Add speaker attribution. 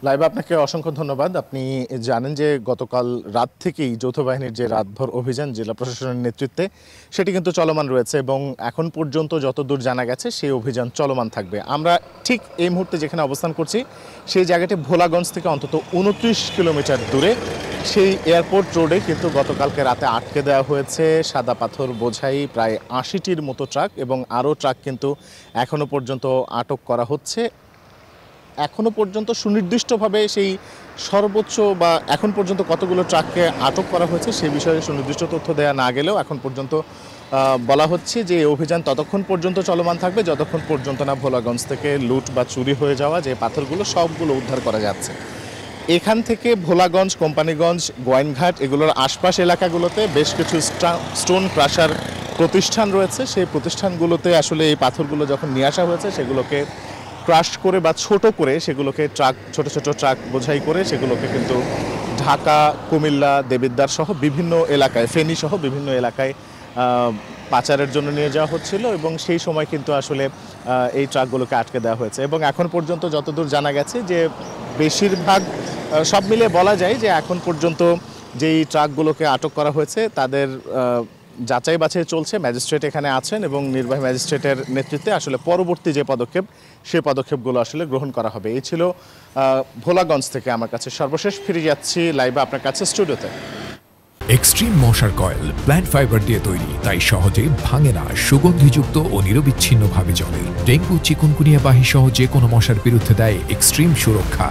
Speaker 1: লাইবা আপনাকে অসংখ্য ধন্যবাদ। আপনি জানেন যে গতকাল রাত থেকেই যৌথ বাহিনীর যে রাতভর অভিযান জেলা প্রশাসনের নেতৃত্বে সেটি কিন্তু চলমান রয়েছে এবং এখন পর্যন্ত যতদূর জানা গেছে সেই অভিযান চলমান থাকবে। আমরা ঠিক এই মুহূর্তে যেখানে অবস্থান করছি সেই জায়গাটি ভোলাগঞ্জ থেকে অন্তত ২৯ কিলোমিটার দূরে। সেই এয়ারপোর্ট রোডে কিন্তু গতকালকে রাতে আটকে দেওয়া হয়েছে সাদা পাথর বোঝাই প্রায় ৮০টির মতো ট্রাক এবং আরও ট্রাক কিন্তু এখনও পর্যন্ত আটক করা হচ্ছে। এখনও পর্যন্ত সুনির্দিষ্টভাবে সেই সর্বোচ্চ বা এখন পর্যন্ত কতগুলো ট্রাককে আটক করা হয়েছে সে বিষয়ে সুনির্দিষ্ট তথ্য দেওয়া না গেলেও এখন পর্যন্ত বলা হচ্ছে যে এই অভিযান ততক্ষণ পর্যন্ত চলমান থাকবে যতক্ষণ পর্যন্ত না ভোলাগঞ্জ থেকে লুট বা চুরি হয়ে যাওয়া যে পাথরগুলো সবগুলো উদ্ধার করা যাচ্ছে। এখান থেকে ভোলাগঞ্জ, কোম্পানিগঞ্জ, গোয়াইনঘাট এগুলোর আশপাশ এলাকাগুলোতে বেশ কিছু স্টোন ক্রাশার প্রতিষ্ঠান রয়েছে। সেই প্রতিষ্ঠানগুলোতে আসলে এই পাথরগুলো যখন নিয়ে আসা হয়েছে সেগুলোকে ক্রাশ করে বা ছোট করে সেগুলোকে ছোট ছোট ট্রাক বোঝাই করে সেগুলোকে কিন্তু ঢাকা, কুমিল্লা, দেবিদ্বার সহ বিভিন্ন এলাকায়, ফেনী সহ বিভিন্ন এলাকায় পাচারের জন্য নিয়ে যাওয়া হচ্ছিল এবং সেই সময় কিন্তু আসলে এই ট্রাকগুলোকে আটকে দেওয়া হয়েছে এবং এখন পর্যন্ত যতদূর জানা গেছে যে বেশিরভাগ সব মিলিয়ে বলা যায় যে এখন পর্যন্ত যেই ট্রাকগুলোকে আটক করা হয়েছে তাদের যাচাই বাছাই চলছে। ম্যাজিস্ট্রেট এখানে আছেন এবং নির্বাহী ম্যাজিস্ট্রেটের নেতৃত্বে আসলে পরবর্তী যে পদক্ষেপ সেই পদক্ষেপগুলো আসলে গ্রহণ করা হবে। এই ছিল ভোলাগঞ্জ থেকে আমার কাছে সর্বশেষ। ফিরে যাচ্ছি লাইভা আপনার কাছে স্টুডিওতে।
Speaker 2: এক্সট্রিম মশার কয়েল প্ল্যান্ট ফাইবার দিয়ে তৈরি, তাই সহজে ভাঙে না, সুগন্ধিযুক্ত ও নিরবিচ্ছিন্নভাবে জ্বলে। ডেঙ্গু, চিকুনগুনিয়া বাহি সহ যে কোনো মশার বিরুদ্ধে দেয় এক্সট্রিম সুরক্ষা।